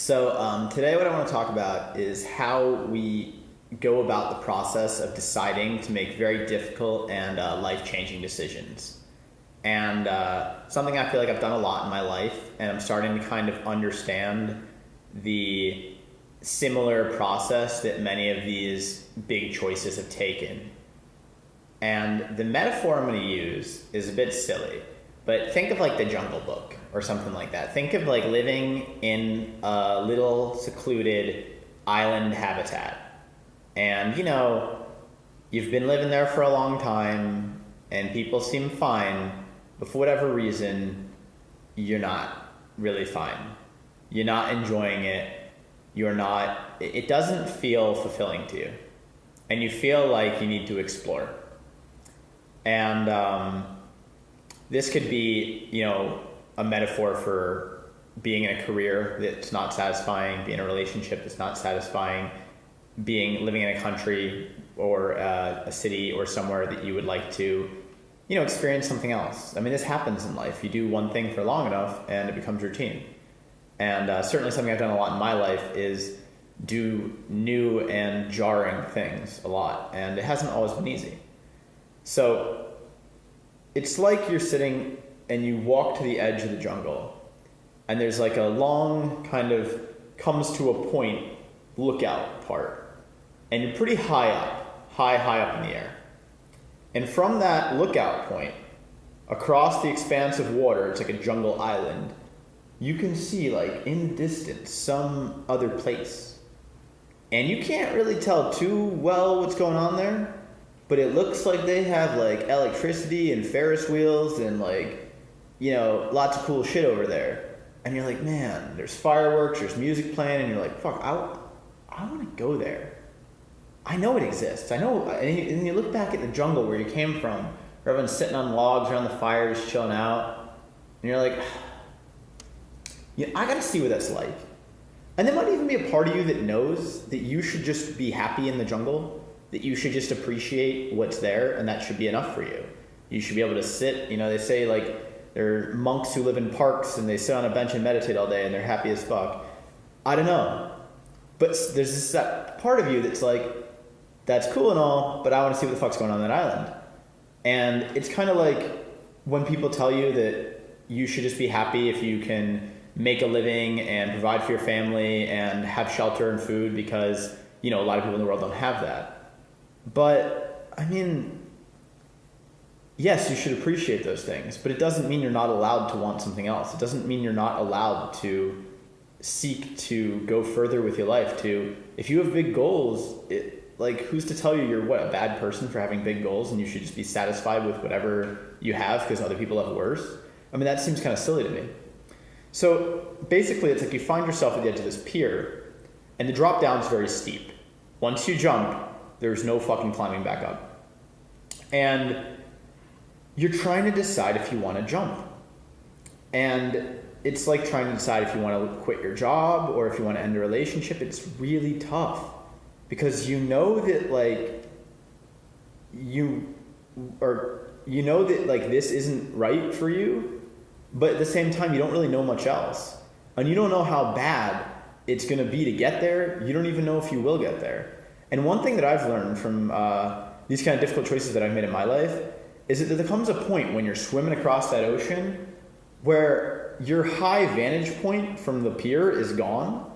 Today what I want to talk about is how we go about the process of deciding to make very difficult and life-changing decisions. And something I feel like I've done a lot in my life, and I'm starting to kind of understand the similar process that many of these big choices have taken. And the metaphor I'm going to use is a bit silly, but think of like the Jungle Book or something like that. Think of like living in a little secluded island habitat. And you've been living there for a long time and people seem fine, but for whatever reason, you're not really fine. You're not enjoying it. It doesn't feel fulfilling to you. And you feel like you need to explore. And this could be, a metaphor for being in a career that's not satisfying, being in a relationship that's not satisfying, living in a country or a city or somewhere that you would like to, experience something else. I mean, this happens in life. You do one thing for long enough and it becomes routine. And certainly something I've done a lot in my life is do new and jarring things a lot. And it hasn't always been easy. So it's like you're sitting and you walk to the edge of the jungle and there's like a long kind of comes to a point lookout part. And you're pretty high up, high up in the air. And from that lookout point, across the expanse of water, it's like a jungle island, you can see like in the distance some other place. And you can't really tell too well what's going on there, but it looks like they have like electricity and Ferris wheels and lots of cool shit over there. And you're like, man, there's fireworks, there's music playing, and you're like, fuck, I want to go there. I know it exists. I know, and you look back at the jungle where you came from, where everyone's sitting on logs around the fires, chilling out, and you're like, I gotta see what that's like. And there might even be a part of you that knows that you should just be happy in the jungle, that you should just appreciate what's there, and that should be enough for you. You should be able to sit, they say like there are monks who live in parks and they sit on a bench and meditate all day and they're happy as fuck. I don't know. But there's that part of you that's like, that's cool and all, but I want to see what the fuck's going on that island. And it's kind of like when people tell you that you should just be happy if you can make a living and provide for your family and have shelter and food because, a lot of people in the world don't have that. But, I mean, yes, you should appreciate those things, but it doesn't mean you're not allowed to want something else. It doesn't mean you're not allowed to seek to go further with your life. If you have big goals, who's to tell you you're a bad person for having big goals and you should just be satisfied with whatever you have because other people have worse? I mean, that seems kind of silly to me. So basically, it's like you find yourself at the edge of this pier and the drop down is very steep. Once you jump, there's no fucking climbing back up. And you're trying to decide if you want to jump. And it's like trying to decide if you want to quit your job or if you want to end a relationship. It's really tough because you know that this isn't right for you, but at the same time you don't really know much else. And you don't know how bad it's going to be to get there. You don't even know if you will get there. And one thing that I've learned from these kind of difficult choices that I've made in my life is that there comes a point when you're swimming across that ocean where your high vantage point from the pier is gone,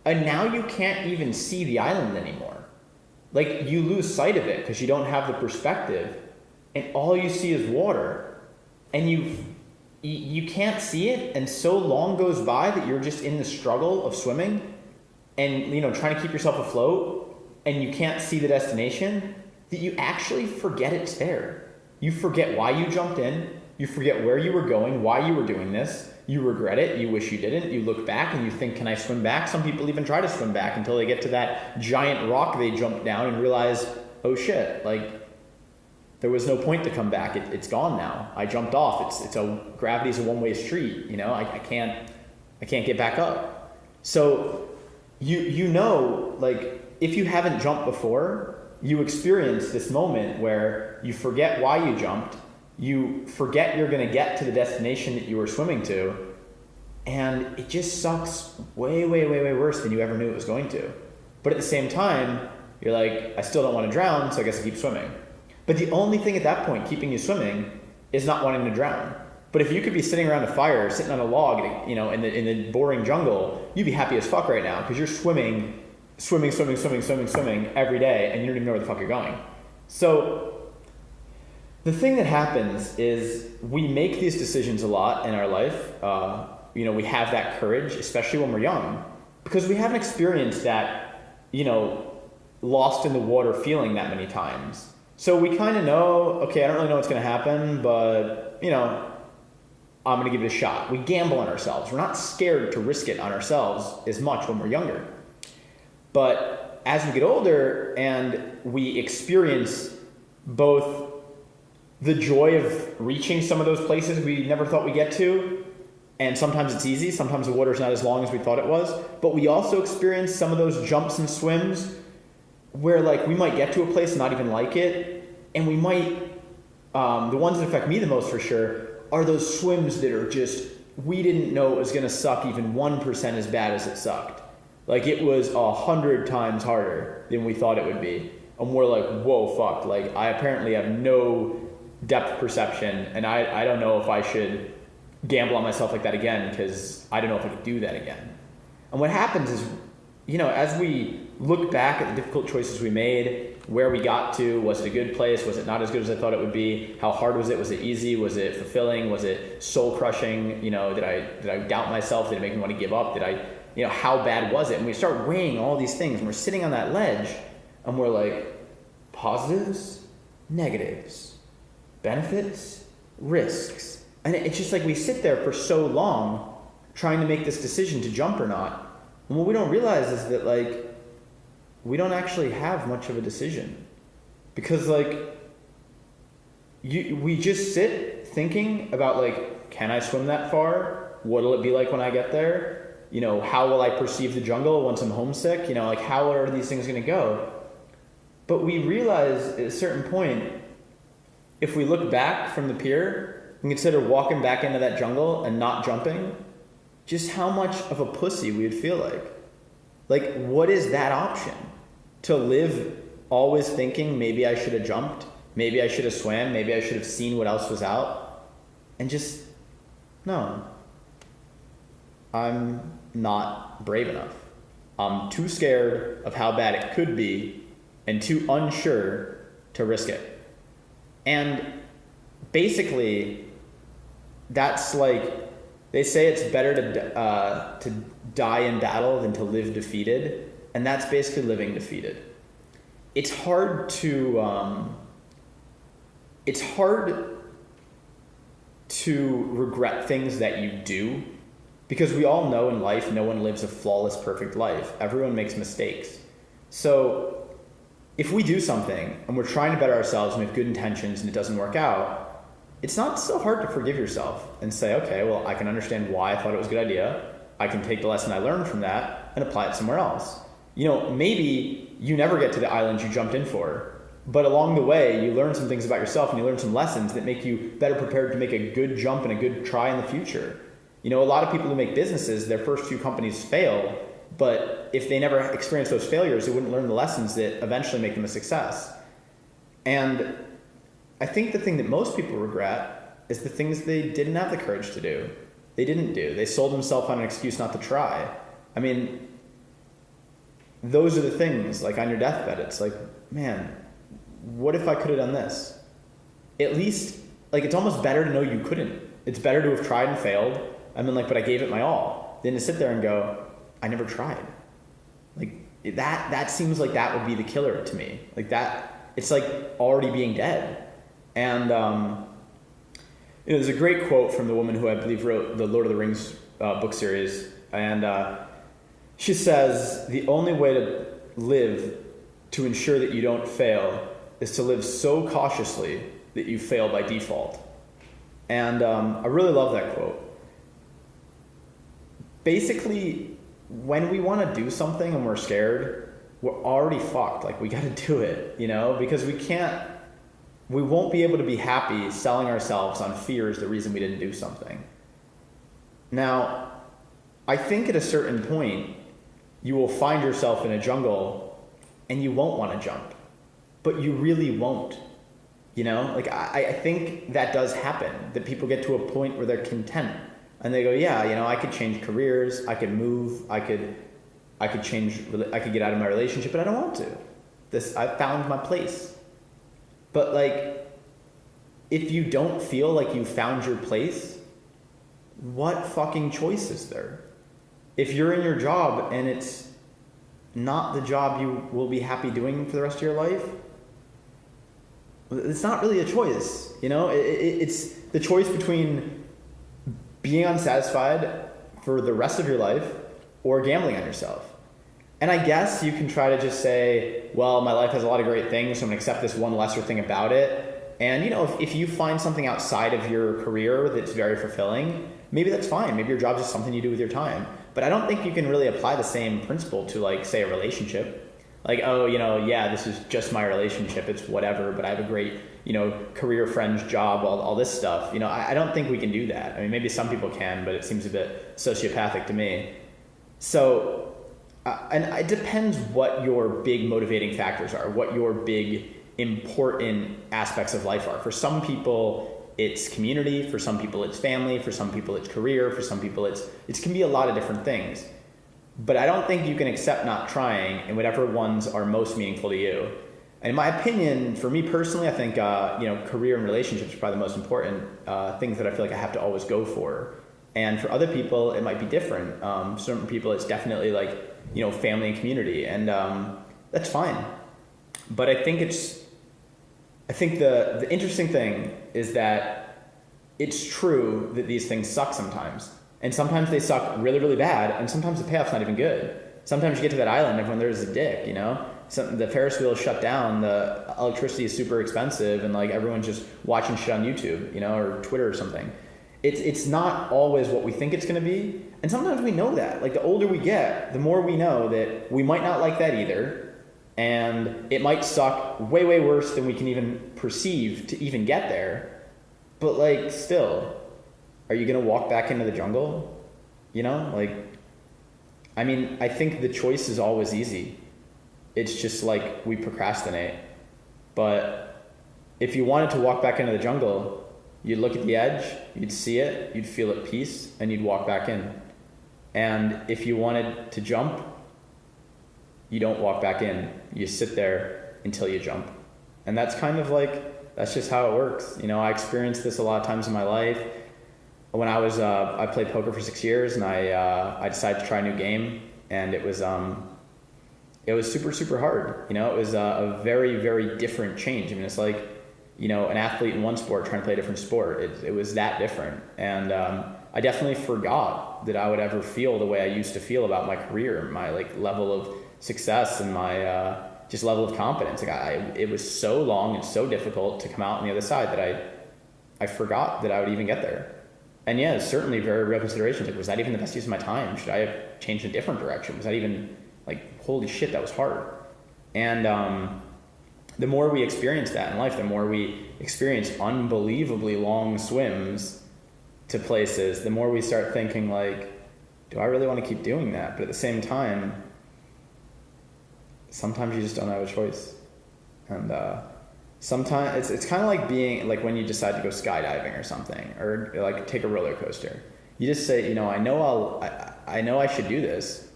and now you can't even see the island anymore. Like, you lose sight of it because you don't have the perspective, and all you see is water, and you can't see it, and so long goes by that you're just in the struggle of swimming and trying to keep yourself afloat, and you can't see the destination, that you actually forget it's there. You forget why you jumped in, you forget where you were going, why you were doing this, you regret it, you wish you didn't, you look back and you think, can I swim back? Some people even try to swim back until they get to that giant rock they jumped down and realize, oh shit, there was no point to come back, it's gone now. I jumped off, gravity's a one-way street, I can't get back up. So if you haven't jumped before, you experience this moment where you forget why you jumped, you forget you're going to get to the destination that you were swimming to, And it just sucks way, way, way, way worse than you ever knew it was going to. But at the same time, you're like, I still don't want to drown, so I guess I keep swimming. But the only thing at that point keeping you swimming is not wanting to drown. But if you could be sitting around a fire, sitting on a log, you know, in the boring jungle, you'd be happy as fuck right now because you're swimming every day, and you don't even know where the fuck you're going. So the thing that happens is we make these decisions a lot in our life. You know, we have that courage, especially when we're young, because we haven't experienced that, you know, lost in the water feeling that many times. So we kind of know, okay, I don't really know what's going to happen, but, you know, I'm going to give it a shot. We gamble on ourselves. We're not scared to risk it on ourselves as much when we're younger. But as we get older and we experience both the joy of reaching some of those places we never thought we'd get to, and sometimes it's easy, sometimes the water's not as long as we thought it was, but we also experience some of those jumps and swims where like we might get to a place and not even like it, and we might, the ones that affect me the most for sure, are those swims that are just, we didn't know it was going to suck even 1% as bad as it sucked. Like it was 100 times harder than we thought it would be. And we're like, whoa, fuck. Like I apparently have no depth perception, and I don't know if I should gamble on myself like that again, because I don't know if I could do that again. And what happens is, you know, as we look back at the difficult choices we made, where we got to, was it a good place? Was it not as good as I thought it would be? How hard was it? Was it easy? Was it fulfilling? Was it soul crushing? You know, did I doubt myself? Did it make me want to give up? You know, how bad was it? And we start weighing all these things, and we're sitting on that ledge, and we're like, positives, negatives, benefits, risks. And it's just like we sit there for so long trying to make this decision to jump or not. And what we don't realize is that like, we don't actually have much of a decision, because like we just sit thinking about like, can I swim that far? What'll it be like when I get there? You know, how will I perceive the jungle once I'm homesick? You know, like how are these things going to go? But we realize at a certain point, if we look back from the pier and consider walking back into that jungle and not jumping, just how much of a pussy we would feel like. Like, what is that option? To live always thinking, maybe I should have jumped, maybe I should have swam, maybe I should have seen what else was out, and just, no. I'm not brave enough. I'm too scared of how bad it could be and too unsure to risk it. And basically, that's like, they say it's better to die in battle than to live defeated, and that's basically living defeated. It's hard to regret things that you do, because we all know in life no one lives a flawless, perfect life. Everyone makes mistakes. So if we do something and we're trying to better ourselves and we have good intentions and it doesn't work out, it's not so hard to forgive yourself and say, okay, well, I can understand why I thought it was a good idea. I can take the lesson I learned from that and apply it somewhere else. You know, maybe you never get to the island you jumped in for, but along the way, you learn some things about yourself and you learn some lessons that make you better prepared to make a good jump and a good try in the future. You know, a lot of people who make businesses, their first few companies fail, but if they never experienced those failures, they wouldn't learn the lessons that eventually make them a success. And I think the thing that most people regret is the things they didn't have the courage to do. They didn't do. They sold themselves on an excuse not to try. I mean, those are the things, like on your deathbed, it's like, man, what if I could have done this? At least, like, it's almost better to know you couldn't. It's better to have tried and failed. I mean, like, but I gave it my all, than to sit there and go, I never tried. Like, that seems like that would be the killer to me. Like that, it's like already being dead. And, there's a great quote from the woman who I believe wrote the Lord of the Rings book series. And she says, the only way to live to ensure that you don't fail is to live so cautiously that you fail by default. And I really love that quote. Basically, when we want to do something and we're scared, we're already fucked. Like, we got to do it, you know, because we won't be able to be happy selling ourselves on fear is the reason we didn't do something. Now, I think at a certain point, you will find yourself in a jungle and you won't want to jump, but you really won't. Like I think that does happen, that people get to a point where they're content and they go, yeah, I could change careers, I could move, I could get out of my relationship, but I don't want to. I found my place. But like, if you don't feel like you found your place, what fucking choice is there? If you're in your job and it's not the job you will be happy doing for the rest of your life, it's not really a choice. It's the choice between being unsatisfied for the rest of your life or gambling on yourself. And I guess you can try to just say, well, my life has a lot of great things, so I'm going to accept this one lesser thing about it. And, if you find something outside of your career that's very fulfilling, maybe that's fine. Maybe your job is just something you do with your time. But I don't think you can really apply the same principle to, like, say, a relationship. Like, oh, this is just my relationship. It's whatever, but I have a great, career, friends, job, all this stuff. I don't think we can do that. I mean, maybe some people can, but it seems a bit sociopathic to me. So... and it depends what your big motivating factors are, what your big important aspects of life are. For some people, it's community. For some people, it's family. For some people, it's career. For some people, it can be a lot of different things. But I don't think you can accept not trying and whatever ones are most meaningful to you. And in my opinion, for me personally, I think career and relationships are probably the most important things that I feel like I have to always go for. And for other people, it might be different. Certain people, it's definitely like, family and community, and that's fine. But I think the interesting thing is that it's true that these things suck sometimes. And sometimes they suck really, really bad, and sometimes the payoff's not even good. Sometimes you get to that island, everyone there is a dick, the Ferris wheel is shut down, the electricity is super expensive, and like everyone's just watching shit on YouTube, or Twitter or something. It's not always what we think it's going to be. And sometimes we know that. Like, the older we get, the more we know that we might not like that either. And it might suck way, way worse than we can even perceive to even get there. But, like, still, are you going to walk back into the jungle? I think the choice is always easy. It's just like we procrastinate. But if you wanted to walk back into the jungle, you'd look at the edge, you'd see it, you'd feel at peace, and you'd walk back in. And if you wanted to jump, you don't walk back in. You sit there until you jump. And that's kind of like, that's just how it works. I experienced this a lot of times in my life. When I played poker for 6 years, and I decided to try a new game, and it was super, super hard. It was a very, very different change. It's like, an athlete in one sport trying to play a different sport. It was that different. And I definitely forgot that I would ever feel the way I used to feel about my career, my level of success, and my just level of confidence. It was so long and so difficult to come out on the other side that I forgot that I would even get there. And yeah, it's certainly very real considerations. Was that even the best use of my time? Should I have changed in a different direction? Was that even holy shit, that was hard. And the more we experience that in life, the more we experience unbelievably long swims to places, the more we start thinking do I really want to keep doing that? But at the same time, sometimes you just don't have a choice. And sometimes it's kind of like being when you decide to go skydiving or something, or take a roller coaster. You just say, I know I should do this,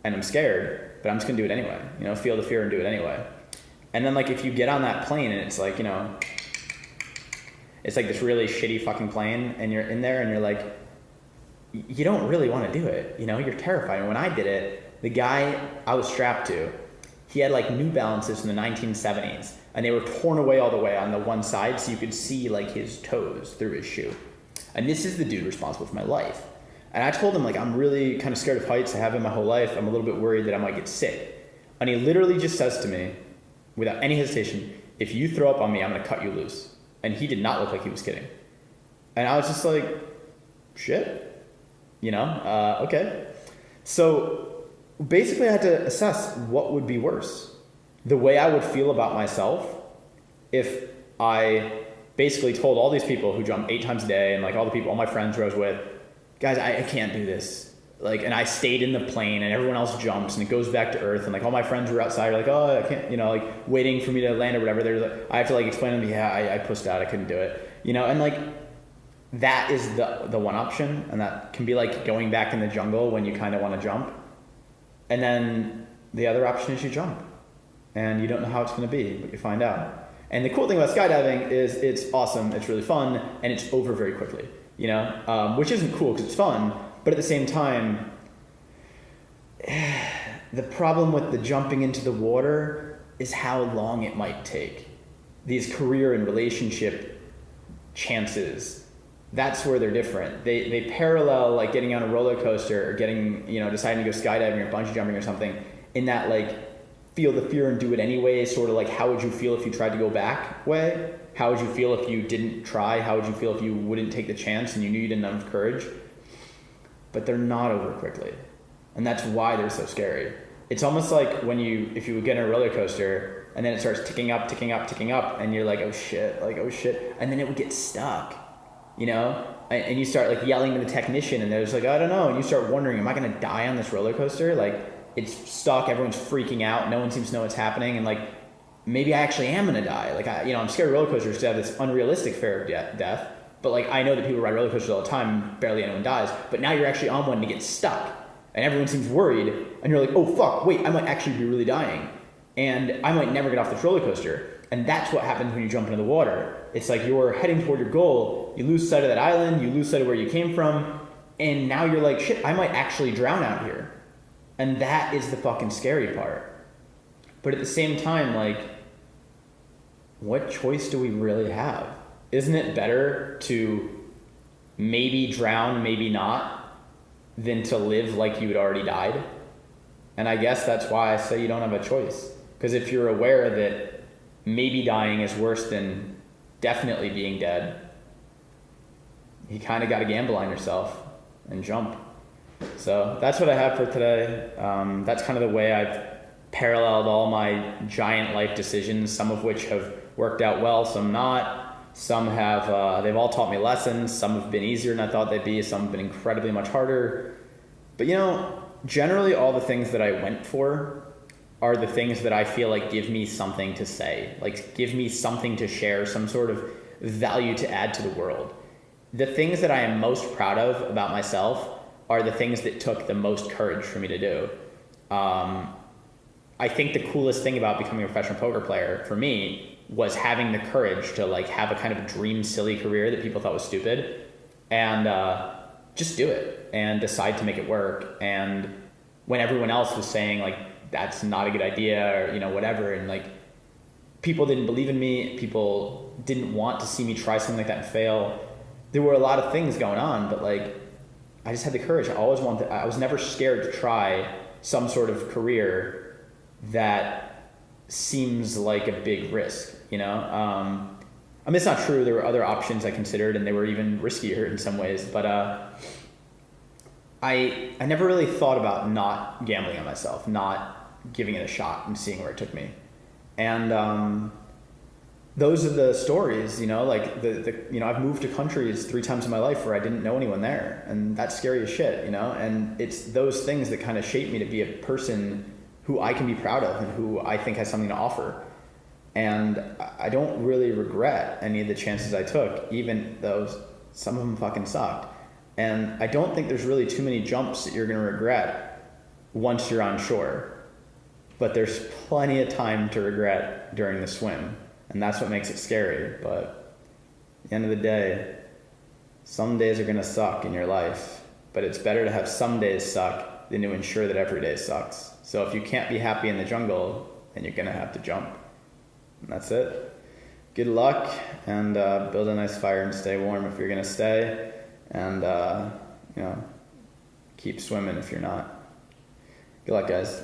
and I'm scared, but I'm just gonna do it anyway. Feel the fear and do it anyway. And then if you get on that plane and it's it's this really shitty fucking plane, and you're in there and you're you don't really want to do it. You're terrified. And when I did it, the guy I was strapped to, he had New Balances from the 1970s, and they were torn away all the way on the one side, so you could see his toes through his shoe. And this is the dude responsible for my life. And I told him I'm really kind of scared of heights. I have been my whole life. I'm a little bit worried that I might get sick. And he literally just says to me, without any hesitation, if you throw up on me, I'm going to cut you loose. And he did not look like he was kidding. And I was just shit, okay. So basically I had to assess what would be worse. The way I would feel about myself if I basically told all these people who jump 8 times a day, and all the people, all my friends who I was with, guys, I can't do this. like, and I stayed in the plane and everyone else jumps and it goes back to earth and like all my friends were outside like, oh, I can't, like waiting for me to land or whatever. They're like, I have to like explain to them, yeah, I pussed out, I couldn't do it, and like that is the one option, and that can be like going back in the jungle when you kind of want to jump. And then the other option is you jump and you don't know how it's going to be, but you find out. And the cool thing about skydiving is it's awesome, it's really fun, and it's over very quickly, which isn't cool because it's fun, but at the same time, the problem with the jumping into the water is how long it might take. These career and relationship chances, that's where they're different. They parallel like getting on a roller coaster or getting, deciding to go skydiving or bungee jumping or something, in that like feel the fear and do it anyway, sort of like how would you feel if you tried to go back way? How would you feel if you didn't try? How would you feel if you wouldn't take the chance and you knew you didn't have enough courage? But they're not over quickly. And that's why they're so scary. It's almost like if you get on a roller coaster and then it starts ticking up, and you're like, oh shit, and then it would get stuck, and you start like yelling to the technician and there's like, I don't know, and you start wondering, am I gonna die on this roller coaster? Like, it's stuck, everyone's freaking out, no one seems to know what's happening, and like, maybe I actually am gonna die. Like, I'm scared of roller coasters because I have this unrealistic fear of death, but like, I know that people ride roller coasters all the time, barely anyone dies, but now you're actually on one to get stuck, and everyone seems worried, and you're like, oh fuck, wait, I might actually be really dying, and I might never get off this roller coaster. And that's what happens when you jump into the water. It's like you're heading toward your goal, you lose sight of that island, you lose sight of where you came from, and now you're like, shit, I might actually drown out here. And that is the fucking scary part. But at the same time, like, what choice do we really have? Isn't it better to maybe drown, maybe not, than to live like you'd already died? And I guess that's why I say you don't have a choice. Because if you're aware that maybe dying is worse than definitely being dead, you kind of got to gamble on yourself and jump. So that's what I have for today. That's kind of the way I've paralleled all my giant life decisions, some of which have worked out well, some not. Some have, they've all taught me lessons. Some have been easier than I thought they'd be. Some have been incredibly much harder. But generally all the things that I went for are the things that I feel like give me something to say, like give me something to share, some sort of value to add to the world. The things that I am most proud of about myself are the things that took the most courage for me to do. I think the coolest thing about becoming a professional poker player for me was having the courage to like have a kind of dream silly career that people thought was stupid, and just do it and decide to make it work. And when everyone else was saying like, that's not a good idea, or whatever, and like people didn't believe in me, people didn't want to see me try something like that and fail, there were a lot of things going on, but like I just had the courage. I was never scared to try some sort of career that seems like a big risk, I mean, it's not true, there were other options I considered and they were even riskier in some ways, but I never really thought about not gambling on myself, not giving it a shot and seeing where it took me. And those are the stories, like I've moved to countries 3 times in my life where I didn't know anyone there, and that's scary as shit, and it's those things that kind of shape me to be a person who I can be proud of and who I think has something to offer. And I don't really regret any of the chances I took, even though some of them fucking sucked. And I don't think there's really too many jumps that you're going to regret once you're on shore. But there's plenty of time to regret during the swim. And that's what makes it scary. But at the end of the day, some days are going to suck in your life. But it's better to have some days suck than to ensure that every day sucks. So if you can't be happy in the jungle, then you're going to have to jump. And that's it. Good luck, and build a nice fire and stay warm if you're going to stay. And, keep swimming if you're not. Good luck, guys.